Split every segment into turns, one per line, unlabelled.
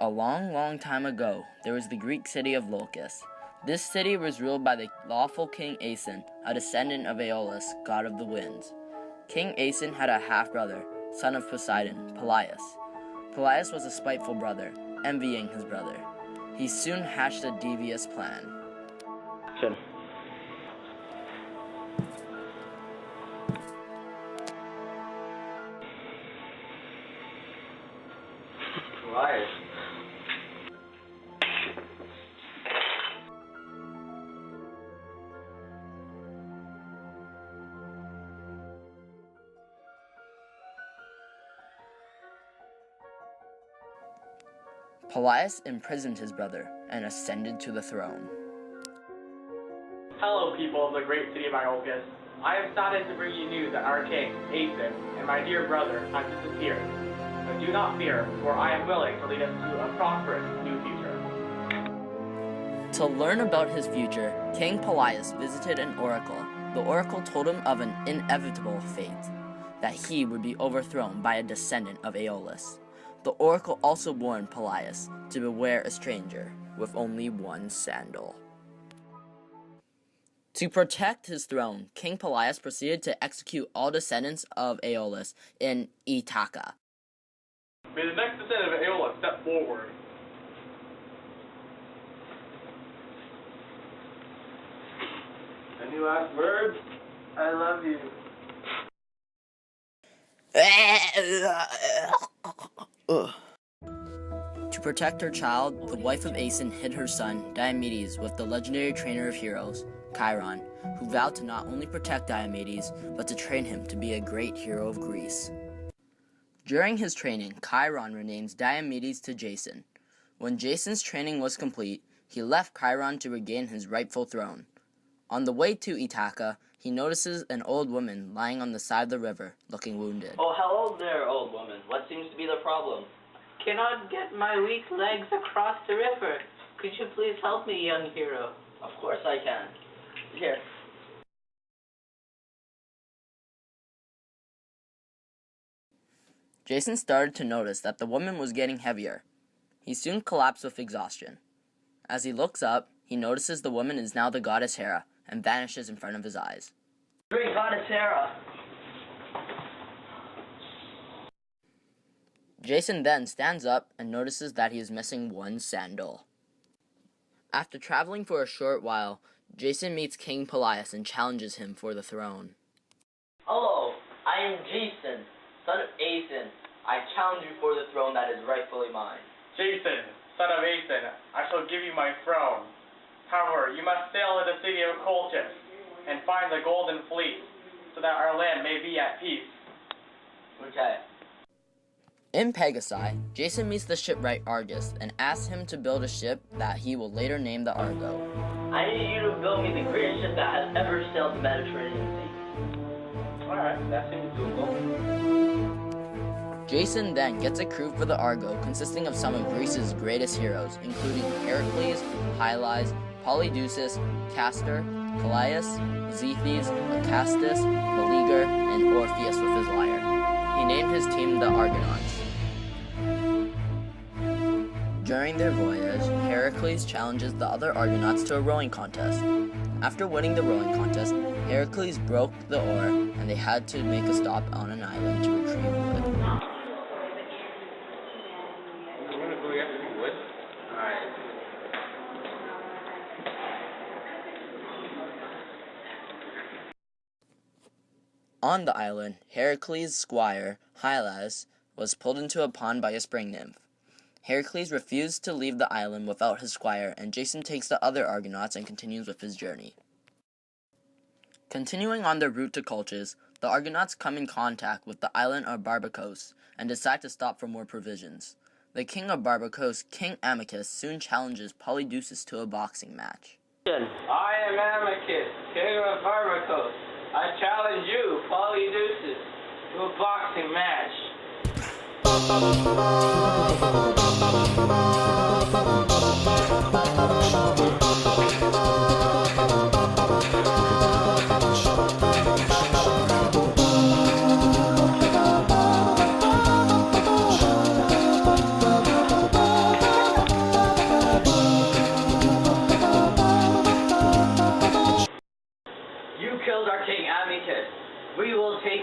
A long, long time ago, there was the Greek city of Locus. This city was ruled by the lawful King Aeson, a descendant of Aeolus, god of the winds. King Aeson had a half-brother, son of Poseidon, Pelias. Pelias was a spiteful brother, envying his brother. He soon hatched a devious plan.
Action. Pelias.
Pelias imprisoned his brother and ascended to the throne.
Hello, people of the great city of Iolcus. I am saddened to bring you news that our king, Aeson, and my dear brother have disappeared. But do not fear, for I am willing to lead us to a prosperous new future.
To learn about his future, King Pelias visited an oracle. The oracle told him of an inevitable fate, that he would be overthrown by a descendant of Aeolus. The oracle also warned Pelias to beware a stranger with only one sandal. To protect his throne, King Pelias proceeded to execute all descendants of Aeolus in Ithaca.
May the next descendant of Aeolus step forward. Any last words? I love you.
To protect her child, the wife of Aeson hid her son, Diomedes, with the legendary trainer of heroes, Chiron, who vowed to not only protect Diomedes, but to train him to be a great hero of Greece. During his training, Chiron renames Diomedes to Jason. When Jason's training was complete, he left Chiron to regain his rightful throne. On the way to Ithaca, he notices an old woman lying on the side of the river, looking wounded.
Oh, hello there, old woman. What seems to be the problem?
Cannot get my weak legs across the river. Could you please help me, young hero?
Of course I can. Here.
Jason started to notice that the woman was getting heavier. He soon collapsed with exhaustion. As he looks up, he notices the woman is now the goddess Hera and vanishes in front of his eyes.
Great goddess Hera.
Jason then stands up and notices that he is missing one sandal. After traveling for a short while, Jason meets King Pelias and challenges him for the throne.
Hello, I am Jason, son of Aeson. I challenge you for the throne that is rightfully mine.
Jason, son of Aeson, I shall give you my throne. However, you must sail to the city of Colchis and find the Golden Fleet, so that our land may be at peace.
Okay.
In Pegasi, Jason meets the shipwright Argus and asks him to build a ship that he will later name the Argo.
I need you to build me the greatest ship that has ever sailed the Mediterranean Sea. Alright, that seems doable.
Jason then gets a crew for the Argo consisting of some of Greece's greatest heroes, including Heracles, Pylais, Polydeuces, Castor, Callias, Zethys, Acastus, Meleager, and Orpheus with his lyre. He named his team the Argonauts. During their voyage, Heracles challenges the other Argonauts to a rowing contest. After winning the rowing contest, Heracles broke the oar and they had to make a stop on an island to retrieve wood. On the island, Heracles' squire, Hylas, was pulled into a pond by a spring nymph. Heracles refused to leave the island without his squire, and Jason takes the other Argonauts and continues with his journey. Continuing on their route to Colchis, the Argonauts come in contact with the island of Barbacos and decide to stop for more provisions. The king of Barbacos, King Amycus, soon challenges Polydeuces to a boxing match.
I am Amycus, king of Argonauts. I challenge you, Polydeuces, to a boxing match.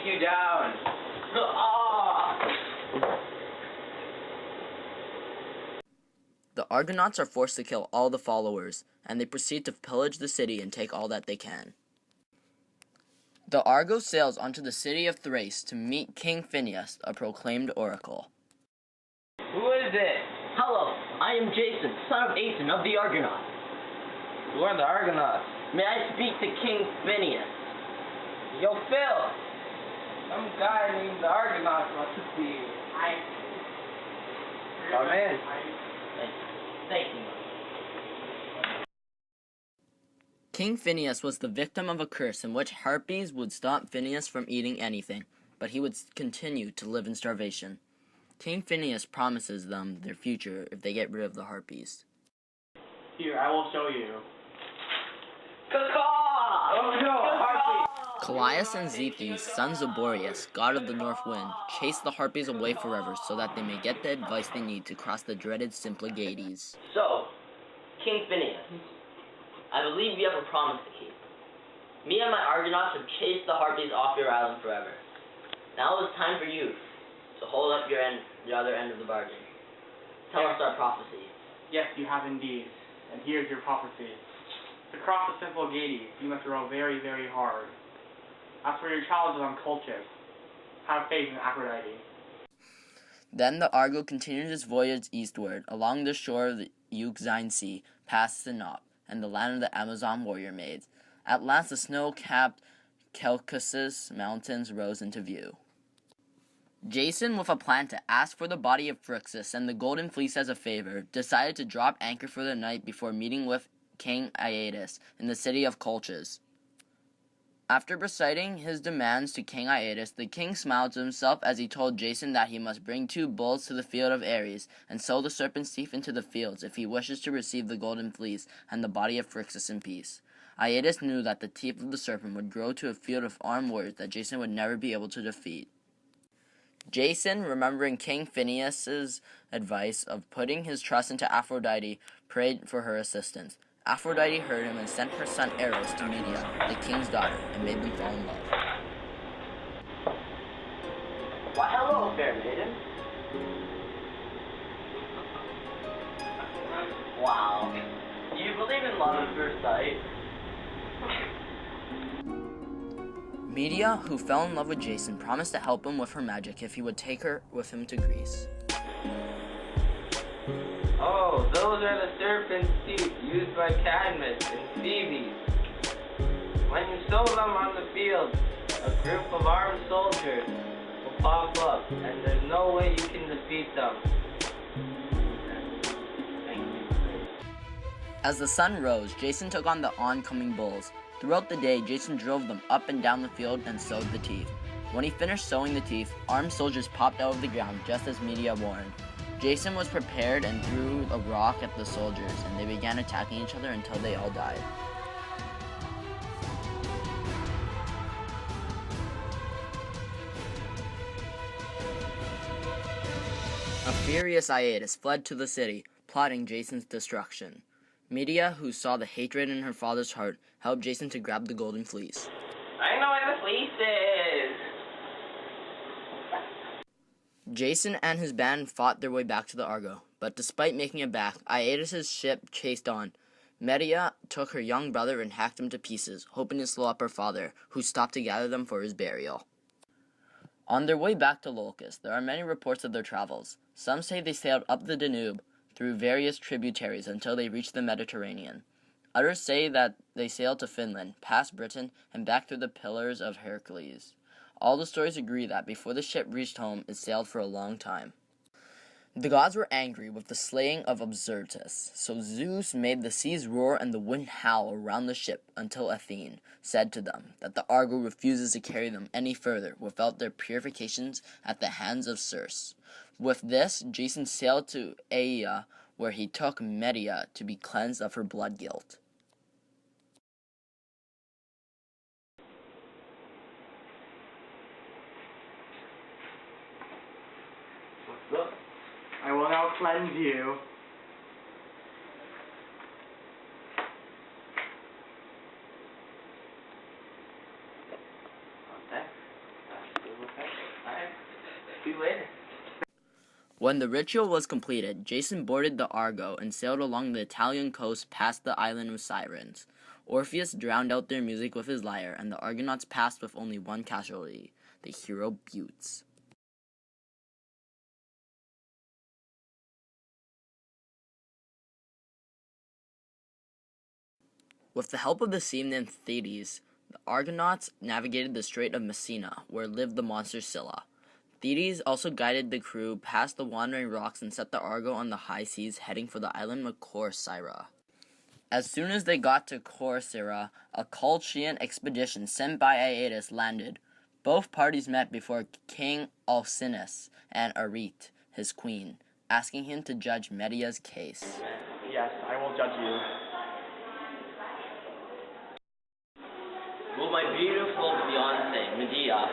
take you down.
The Argonauts are forced to kill all the followers, and they proceed to pillage the city and take all that they can. The Argo sails onto the city of Thrace to meet King Phineas, a proclaimed oracle.
Who is it?
Hello, I am Jason, son of Aeson of the Argonauts.
Who are the Argonauts?
May I speak to King Phineas?
Yo, Phil. Some guy named the Argonauts wants to see you. Come in.
Thank you.
King Phineas was the victim of a curse in which harpies would stop Phineas from eating anything, but he would continue to live in starvation. King Phineas promises them their future if they get rid of the harpies.
Here, I will show you.
Oh no, harpy!
Callias and Zethus, sons of Boreas, god of the north wind, chase the harpies away forever so that they may get the advice they need to cross the dreaded Symplegades.
So, King Phineas, I believe you have a promise to keep. Me and my Argonauts have chased the harpies off your island forever. Now it's time for you to hold up your other end of the bargain. Tell us our prophecy.
Yes, you have indeed. And here's your prophecy. To cross the Symplegades, you must row very, very hard. As for your challenges on Colchis, have faith in Aphrodite.
Then the Argo continued its voyage eastward, along the shore of the Euxine Sea, past Sinop, and the land of the Amazon warrior maids. At last the snow-capped Caucasus Mountains rose into view. Jason, with a plan to ask for the body of Phrixus and the Golden Fleece as a favor, decided to drop anchor for the night before meeting with King Aeetes in the city of Colchis. After reciting his demands to King Aeetes, the king smiled to himself as he told Jason that he must bring 2 bulls to the field of Ares and sow the serpent's teeth into the fields if he wishes to receive the Golden Fleece and the body of Phrixus in peace. Aeetes knew that the teeth of the serpent would grow to a field of armed warriors that Jason would never be able to defeat. Jason, remembering King Phineas's advice of putting his trust into Aphrodite, prayed for her assistance. Aphrodite heard him and sent her son Eros to Medea, the king's daughter, and made them fall in love.
Why, hello, fair maiden. Wow. Do you believe in love at first sight?
Medea, who fell in love with Jason, promised to help him with her magic if he would take her with him to Greece.
Oh, those are the serpent's teeth used by Cadmus and Phoebe. When you sow them on the field, a group of armed soldiers will pop up, and there's no way you can defeat them.
As the sun rose, Jason took on the oncoming bulls. Throughout the day, Jason drove them up and down the field and sowed the teeth. When he finished sowing the teeth, armed soldiers popped out of the ground just as Medea warned. Jason was prepared and threw a rock at the soldiers, and they began attacking each other until they all died. A furious Aeetes fled to the city, plotting Jason's destruction. Medea, who saw the hatred in her father's heart, helped Jason to grab the Golden Fleece.
I know where the fleece is!
Jason and his band fought their way back to the Argo, but despite making it back, Aeetes' ship chased on. Medea took her young brother and hacked him to pieces, hoping to slow up her father, who stopped to gather them for his burial. On their way back to Lolkis, there are many reports of their travels. Some say they sailed up the Danube through various tributaries until they reached the Mediterranean. Others say that they sailed to Finland, past Britain, and back through the Pillars of Hercules. All the stories agree that before the ship reached home, it sailed for a long time. The gods were angry with the slaying of Absyrtus, so Zeus made the seas roar and the wind howl around the ship until Athene said to them that the Argo refuses to carry them any further without their purifications at the hands of Circe. With this, Jason sailed to Aea, where he took Medea to be cleansed of her blood guilt.
Look.
I will now cleanse you.
Okay.
you later.
When the ritual was completed, Jason boarded the Argo and sailed along the Italian coast past the island of Sirens. Orpheus drowned out their music with his lyre, and the Argonauts passed with only one casualty, the hero Butes. With the help of the sea nymph Thetis, the Argonauts navigated the Strait of Messina, where lived the monster Scylla. Thetis also guided the crew past the wandering rocks and set the Argo on the high seas, heading for the island of Corcyra. As soon as they got to Corcyra, a Colchian expedition sent by Aeetes landed. Both parties met before King Alcinous and Arete, his queen, asking him to judge Medea's case.
Yes, I will judge you.
Will my beautiful fiancée, Medea,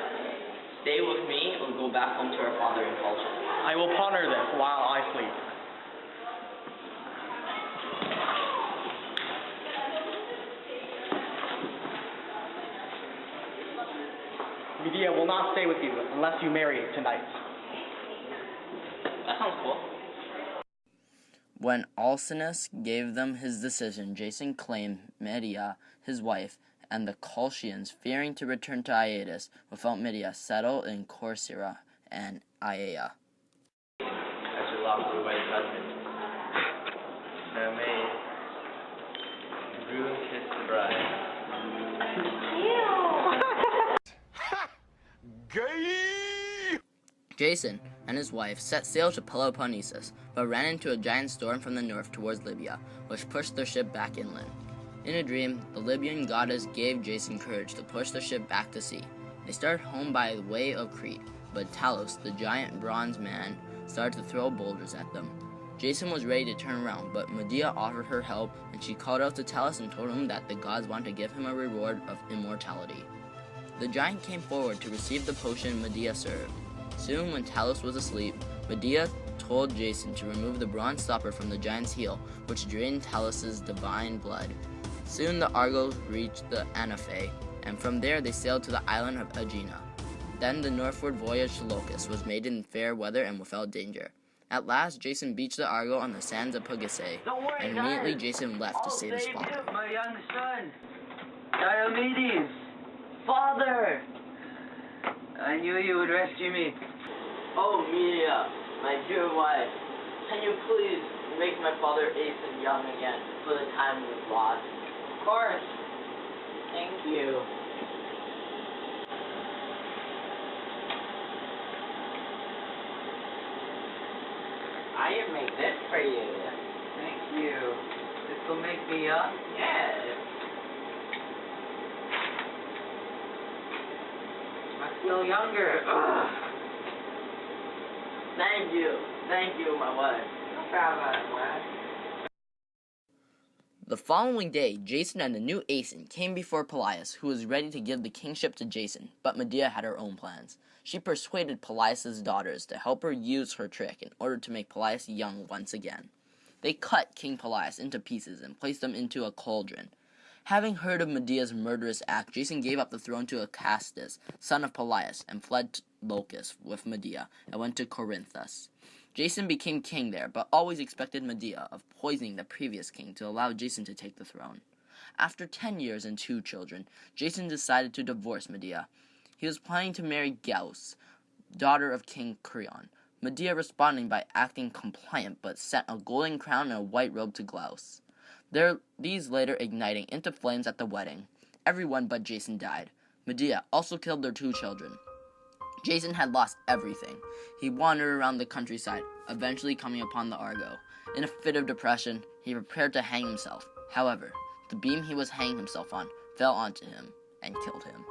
stay with me or go back home to her father in Colchis?
I will ponder this while I sleep. Medea will not stay with you unless you marry tonight.
That sounds cool.
When Alcinous gave them his decision, Jason claimed Medea, his wife, and the Colchians, fearing to return to Aeetes without Medea, settled in Corcyra and Aea.
As your lawful white husband. Now may the groom kiss the bride.
Jason and his wife set sail to Peloponnesus, but ran into a giant storm from the north towards Libya, which pushed their ship back inland. In a dream, the Libyan goddess gave Jason courage to push the ship back to sea. They started home by way of Crete, but Talos, the giant bronze man, started to throw boulders at them. Jason was ready to turn around, but Medea offered her help, and she called out to Talos and told him that the gods wanted to give him a reward of immortality. The giant came forward to receive the potion Medea served. Soon, when Talos was asleep, Medea told Jason to remove the bronze stopper from the giant's heel, which drained Talos' divine blood. Soon the Argos reached the Anaphe, and from there they sailed to the island of Aegina. Then the northward voyage to Locus was made in fair weather and without danger. At last, Jason beached the Argo on the sands of Pugasae, and immediately Jason left to save his father.
My young son, Diomedes, father! I knew you would rescue me.
Oh, Medea, my dear wife, can you please make my father Aeson young again for the time we've lost? Of course. Thank you.
I can make this for you. Thank you. This will make me young?
Yes.
I feel younger.
Thank you. Thank you, my wife.
No problem, lad.
The following day, Jason and the new Aeson came before Pelias, who was ready to give the kingship to Jason, but Medea had her own plans. She persuaded Pelias' daughters to help her use her trick in order to make Pelias young once again. They cut King Pelias into pieces and placed him into a cauldron. Having heard of Medea's murderous act, Jason gave up the throne to Acastus, son of Pelias, and fled to Locus with Medea and went to Corinthus. Jason became king there, but always expected Medea of poisoning the previous king to allow Jason to take the throne. After 10 years and 2 children, Jason decided to divorce Medea. He was planning to marry Gauss, daughter of King Creon. Medea responding by acting compliant, but sent a golden crown and a white robe to Glauce. These later igniting into flames at the wedding. Everyone but Jason died. Medea also killed their 2 children. Jason had lost everything. He wandered around the countryside, eventually coming upon the Argo. In a fit of depression, he prepared to hang himself. However, the beam he was hanging himself on fell onto him and killed him.